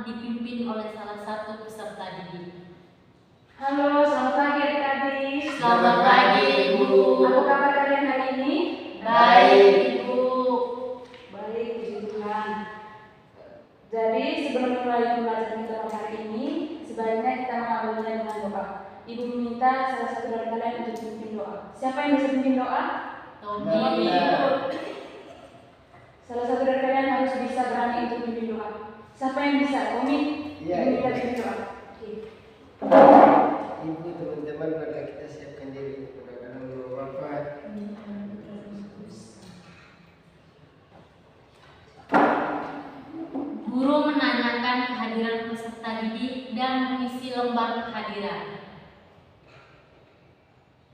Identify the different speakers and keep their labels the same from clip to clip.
Speaker 1: dipimpin oleh salah satu peserta didik.
Speaker 2: Halo, selamat pagi adik-adik.
Speaker 1: Selamat pagi Ibu.
Speaker 2: Apa kabar kalian hari ini?
Speaker 1: Baik Ibu.
Speaker 2: Baik, puji Tuhan. Jadi sebelum mulai pembelajaran kita pada hari ini, sebaiknya kita mengawalinya dengan doa. Ibu meminta salah satu dari kalian untuk memimpin doa. Siapa yang bisa memimpin doa?
Speaker 1: Tommy.
Speaker 2: Salah satu dari kalian harus bisa berani untuk memimpin doa. Siapa yang bisa? Tommy?
Speaker 3: Iya.
Speaker 2: Ibu minta memimpin doa. Oke.
Speaker 3: Ibu, teman-teman, mari kita siapkan diri kepada dalam doa Bapa.
Speaker 1: Guru menanyakan kehadiran peserta didik dan mengisi lembar kehadiran.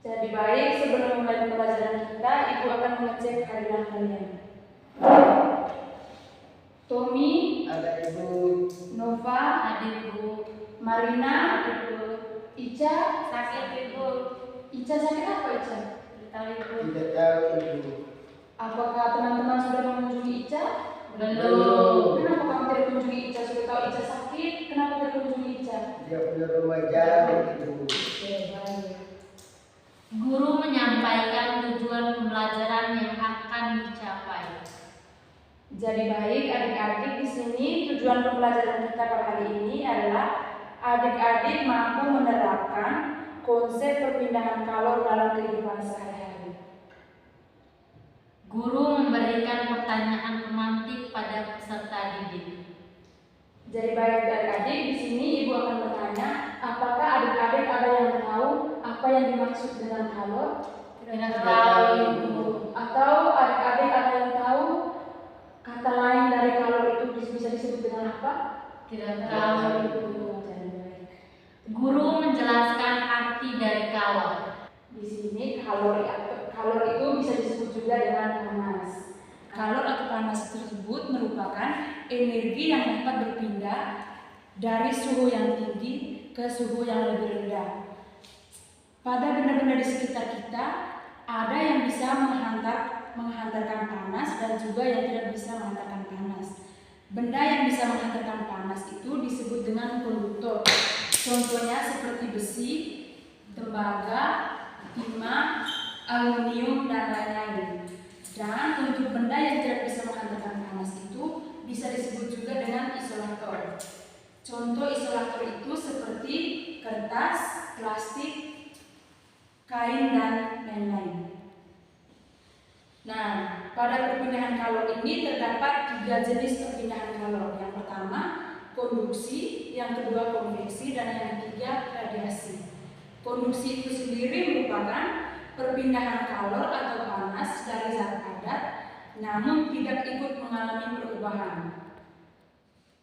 Speaker 2: Jadi baik, sebelum mulai pembelajaran kita, Ibu akan mengecek kehadiran kalian. Tommy,
Speaker 3: Ada Ibu.
Speaker 2: Nova,
Speaker 1: Hadir Bu.
Speaker 2: Marina, Ica,
Speaker 1: Sakit Ibu.
Speaker 2: Ica sakit apa Ica?
Speaker 1: Tahu Ibu.
Speaker 3: Tidak tahu Ibu.
Speaker 2: Apakah teman-teman sudah mengunjungi Ica?
Speaker 1: Belum.
Speaker 2: Kenapa kamu tidak mengunjungi Ica? Sudah tahu Ica sakit, kenapa tidak mengunjungi Ica?
Speaker 3: Dia punya rumah jauh Ibu.
Speaker 2: Oke, baik.
Speaker 1: Guru menyampaikan tujuan pembelajaran yang akan dicapai.
Speaker 2: Jadi baik adik-adik, di sini tujuan pembelajaran kita pada hari ini adalah adik-adik mampu menerapkan konsep perpindahan kalor dalam kehidupan sehari-hari.
Speaker 1: Guru memberikan pertanyaan pemantik pada peserta didik.
Speaker 2: Jadi baik adik-adik, di sini Ibu akan bertanya, apakah adik-adik ada yang tahu apa yang dimaksud dengan kalor?
Speaker 1: Tidak tahu Ibu.
Speaker 2: Atau adik-adik ada yang tahu kata lain dari kalor itu bisa disebut dengan apa?
Speaker 1: Tidak tahu Ibu.
Speaker 2: Jadi baik.
Speaker 1: Guru menjelaskan arti dari kalor.
Speaker 2: Di sini kalor itu bisa disebut juga dengan panas. Kalor atau panas tersebut merupakan energi yang dapat berpindah dari suhu yang tinggi ke suhu yang lebih rendah. Pada benda-benda di sekitar kita, ada yang bisa menghantarkan panas dan juga yang tidak bisa menghantarkan panas. Benda yang bisa menghantarkan panas itu disebut dengan konduktor. Contohnya seperti besi, tembaga, timah, aluminium, dan lain-lain. Dan untuk benda yang tidak bisa menghantarkan panas itu bisa disebut juga dengan isolator. Contoh isolator itu seperti kertas, plastik, kain, dan lain-lain. Nah, pada perpindahan kalor ini terdapat 3 jenis perpindahan kalor. Yang pertama, konduksi, yang kedua konveksi, dan yang ketiga radiasi. Konduksi itu sendiri merupakan perpindahan kalor atau panas dari zat padat namun tidak ikut mengalami perubahan.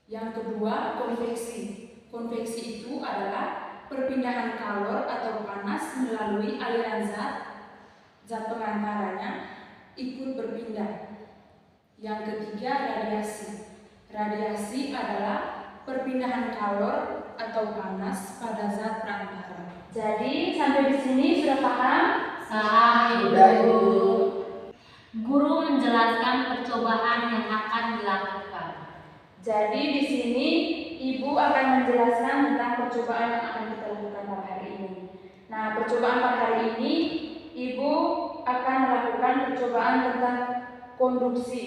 Speaker 2: Yang kedua, konveksi. Konveksi itu adalah perpindahan kalor atau panas melalui aliran zat pengantaranya ikut berpindah. Yang ketiga, radiasi. Radiasi adalah perpindahan kalor atau panas pada zat perantara. Jadi sampai di sini sudah paham?
Speaker 1: Sudah Ibu. Guru menjelaskan percobaan yang akan dilakukan.
Speaker 2: Jadi di sini Ibu akan menjelaskan tentang percobaan yang akan kita lakukan pada hari ini. Nah, percobaan pada hari ini Ibu akan melakukan percobaan tentang konduksi.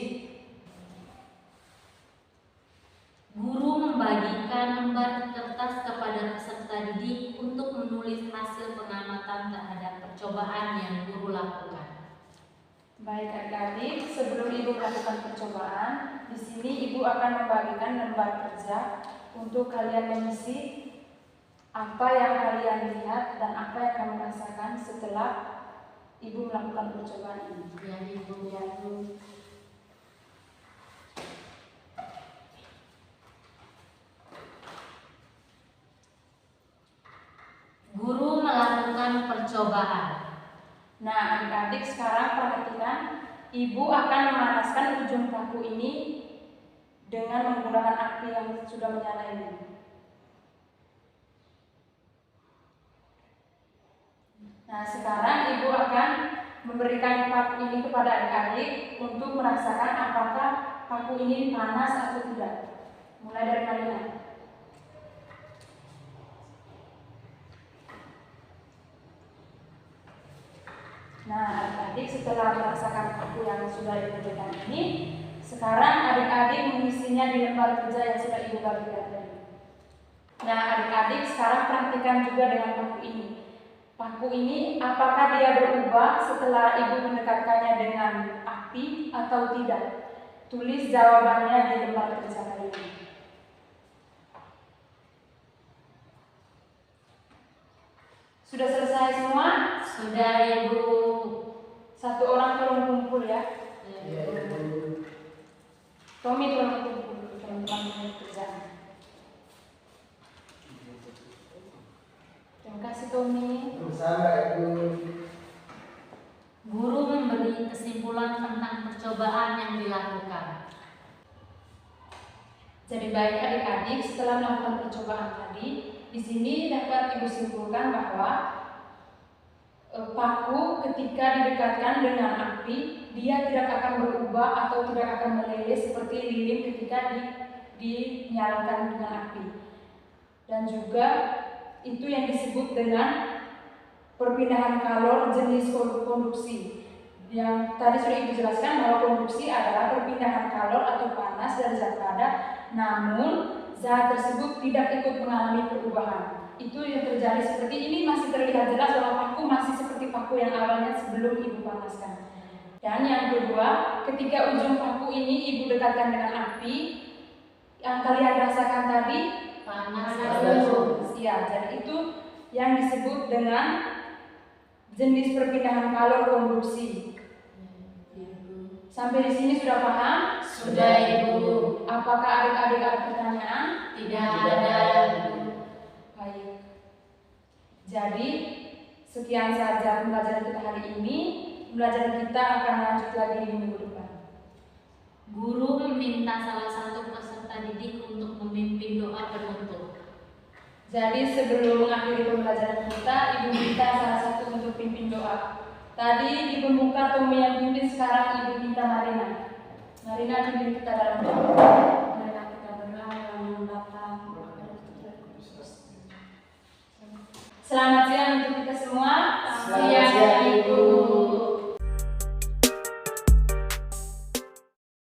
Speaker 1: Guru membagikan lembar kertas kepada peserta didik untuk menulis hasil pengamatan terhadap percobaan yang guru lakukan.
Speaker 2: Baik adik-adik, sebelum Ibu melakukan percobaan, di sini Ibu akan membagikan lembar kerja untuk kalian mengisi apa yang kalian lihat dan apa yang kamu rasakan setelah Ibu melakukan percobaan ini.
Speaker 1: Ya Ibu.
Speaker 2: Ya, Ibu.
Speaker 1: Guru melakukan percobaan.
Speaker 2: Nah, adik-adik sekarang perhatikan, Ibu akan memanaskan ujung paku ini dengan menggunakan api yang sudah menyala ini. Nah, sekarang Ibu akan memberikan paku ini kepada adik-adik untuk merasakan apakah paku ini panas atau tidak. Mulai dari kalian. Nah, adik-adik setelah merasakan paku yang sudah Ibu berikan ini, sekarang adik-adik mengisinya di lembar kerja yang sudah Ibu bagikan tadi. Nah, adik-adik sekarang perhatikan juga dengan paku ini. Paku ini apakah dia berubah setelah Ibu mendekatkannya dengan api atau tidak? Tulis jawabannya di lembar kerja kalian. Sudah selesai semua?
Speaker 1: Sudah Ibu.
Speaker 2: Satu orang tolong kumpul ya.
Speaker 3: Iya, Ibu.
Speaker 2: Tommy tolong kumpul teman-teman kerjaan. Terima kasih Tommy.
Speaker 3: Sama Ibu.
Speaker 1: Guru memberi kesimpulan tentang percobaan yang dilakukan.
Speaker 2: Jadi baik adik-adik, setelah melakukan percobaan tadi, di sini dapat Ibu simpulkan bahwa paku ketika didekatkan dengan api, dia tidak akan berubah atau tidak akan meleleh seperti lilin ketika dinyalakan dengan api. Dan juga itu yang disebut dengan perpindahan kalor jenis konduksi. Yang tadi sudah Ibu jelaskan bahwa konduksi adalah perpindahan kalor atau panas dari zat padat, namun zat tersebut tidak ikut mengalami perubahan. Itu yang terjadi seperti ini, masih terlihat jelas bahwa paku masih seperti paku yang awalnya sebelum Ibu panaskan. Dan yang kedua, ketika ujung paku ini Ibu dekatkan dengan api, yang kalian rasakan tadi
Speaker 1: Panas.
Speaker 2: ya, jadi itu yang disebut dengan jenis perpindahan kalor konduksi. Sampai di sini sudah paham?
Speaker 1: Sudah Ibu.
Speaker 2: Apakah adik-adik ada pertanyaan?
Speaker 1: Tidak ada.
Speaker 2: Baik. Jadi sekian saja pembelajaran kita hari ini. Pembelajaran kita akan lanjut lagi di minggu depan.
Speaker 1: Guru meminta salah satu peserta didik untuk memimpin doa penutup.
Speaker 2: Jadi sebelum mengakhiri pembelajaran kita, Ibu minta salah satu untuk pimpin doa. Tadi di pembuka Tommy yang pimpin, sekarang Ibu minta Marina. Marina pimpin kita dalam doa. Marina kita berdoa yang Bapa. Selamat siang untuk kita semua.
Speaker 3: Selamat siang, Ibu.